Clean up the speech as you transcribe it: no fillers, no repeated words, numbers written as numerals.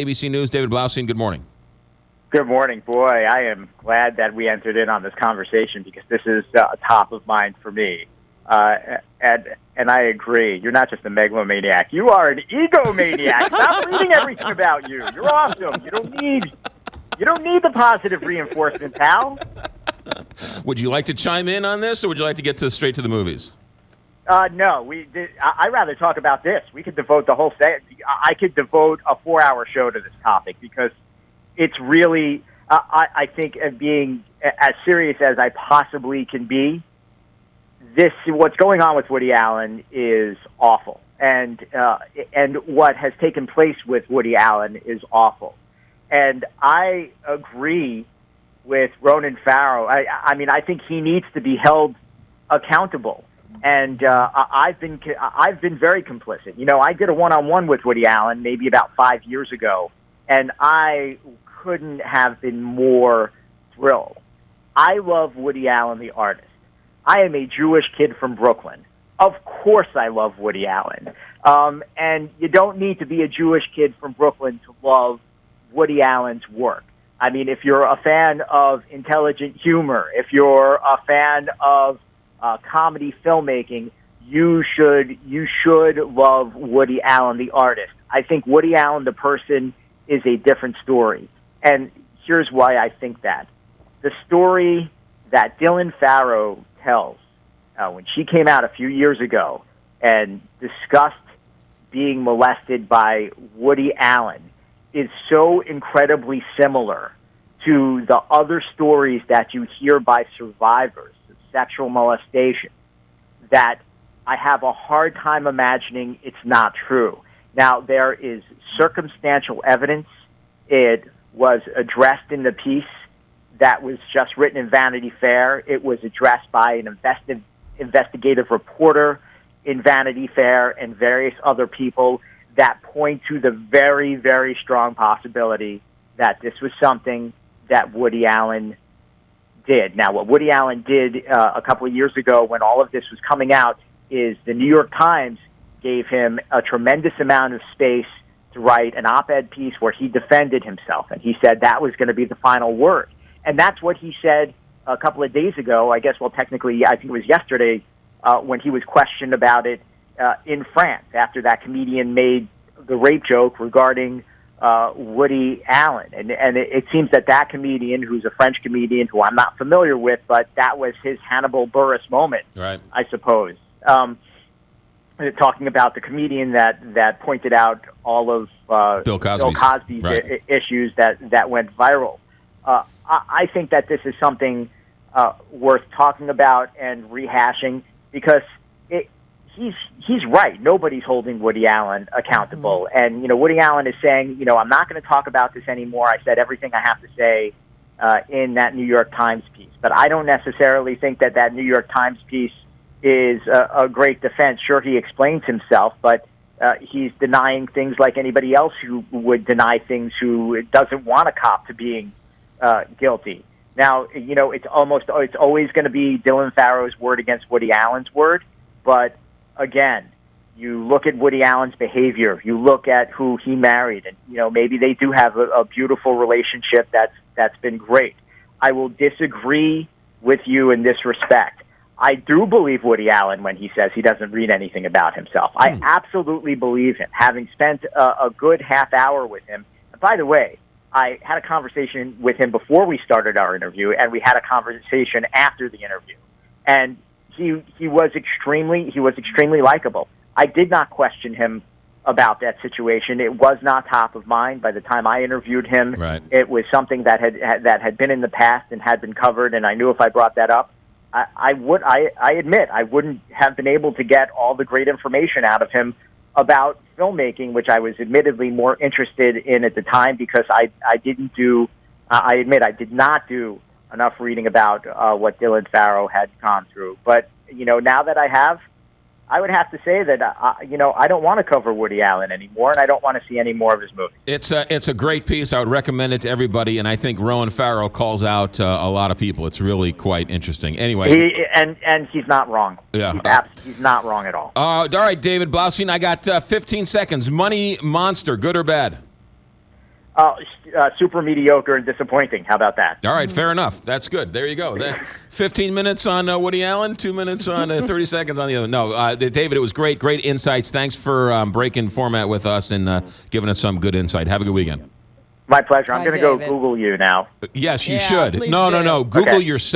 ABC News, David Blaustein, good morning. Good morning. Boy, I am glad that we entered in on this conversation because this is top of mind for me. And I agree. You're not just a megalomaniac. You are an egomaniac. Stop reading everything about you. You're awesome. You don't need the positive reinforcement, pal. Would you like to chime in on this, or would you like to get straight to the movies? No, I'd rather talk about this. We could devote the whole day. I could devote a 4-hour show to this topic because it's really, I think, being as serious as I possibly can be. What's going on with Woody Allen is awful, and what has taken place with Woody Allen is awful. And I agree with Ronan Farrow. I mean, I think he needs to be held accountable. And I've been very complicit. You know, I did a one-on-one with Woody Allen maybe about 5 years ago, and I couldn't have been more thrilled. I love Woody Allen, the artist. I am a Jewish kid from Brooklyn. Of course I love Woody Allen. And you don't need to be a Jewish kid from Brooklyn to love Woody Allen's work. I mean, if you're a fan of intelligent humor, if you're a fan of comedy filmmaking, you should love Woody Allen, the artist. I think Woody Allen, the person, is a different story. And here's why I think that. The story that Dylan Farrow tells when she came out a few years ago and discussed being molested by Woody Allen is so incredibly similar to the other stories that you hear by survivors of sexual molestation that I have a hard time imagining it's not true. Now, there is circumstantial evidence. It was addressed in the piece that was just written in Vanity Fair. It was addressed by an investigative reporter in Vanity Fair and various other people that point to the very, very strong possibility that this was something that Woody Allen did. Now, what Woody Allen did a couple of years ago when all of this was coming out is the New York Times gave him a tremendous amount of space to write an op-ed piece where he defended himself, and he said that was going to be the final word. And that's what he said a couple of days ago, I guess, well, technically, I think it was yesterday, when he was questioned about it in France after that comedian made the rape joke regarding Woody Allen. And it seems that comedian, who's a French comedian who I'm not familiar with, but that was his Hannibal Buress moment, right, I suppose. Talking about the comedian that pointed out all of Bill Cosby's right. Issues that went viral. I think that this is something worth talking about and rehashing because he's right. Nobody's holding Woody Allen accountable. Mm-hmm. And, you know, Woody Allen is saying, you know, I'm not going to talk about this anymore. I said everything I have to say in that New York Times piece. But I don't necessarily think that New York Times piece is a great defense. Sure, he explains himself, but he's denying things like anybody else who would deny things who doesn't want a cop to being guilty. Now, you know, it's always going to be Dylan Farrow's word against Woody Allen's word, but again, you look at Woody Allen's behavior, you look at who he married, and, you know, maybe they do have a beautiful relationship that's been great. I will disagree with you in this respect. I do believe Woody Allen when he says he doesn't read anything about himself. I absolutely believe him, having spent a good half hour with him. And by the way, I had a conversation with him before we started our interview, and we had a conversation after the interview. And he was extremely likable. I did not question him about that situation. It was not top of mind by the time I interviewed him. Right. It was something that had been in the past and had been covered, and I knew if I brought that up, I admit I wouldn't have been able to get all the great information out of him about filmmaking, which I was admittedly more interested in at the time because I did not do enough reading about what Dylan Farrow had gone through. But, you know, now that I would have to say that, I don't want to cover Woody Allen anymore, and I don't want to see any more of his movies. It's a great piece. I would recommend it to everybody, and I think Ronan Farrow calls out a lot of people. It's really quite interesting. Anyway. And he's not wrong. Yeah. He's not wrong at all. All right, David Blaustein, I got 15 seconds. Money Monster, good or bad? Super mediocre and disappointing. How about that? All right, fair enough. That's good. There you go. That's 15 minutes on Woody Allen, 2 minutes on 30 seconds on the other. No, David, it was great. Great insights. Thanks for breaking format with us and giving us some good insight. Have a good weekend. My pleasure. I'm Bye, going to go David. Google you now. Yes, you Yeah, should. please No. do. Google Okay. yourself.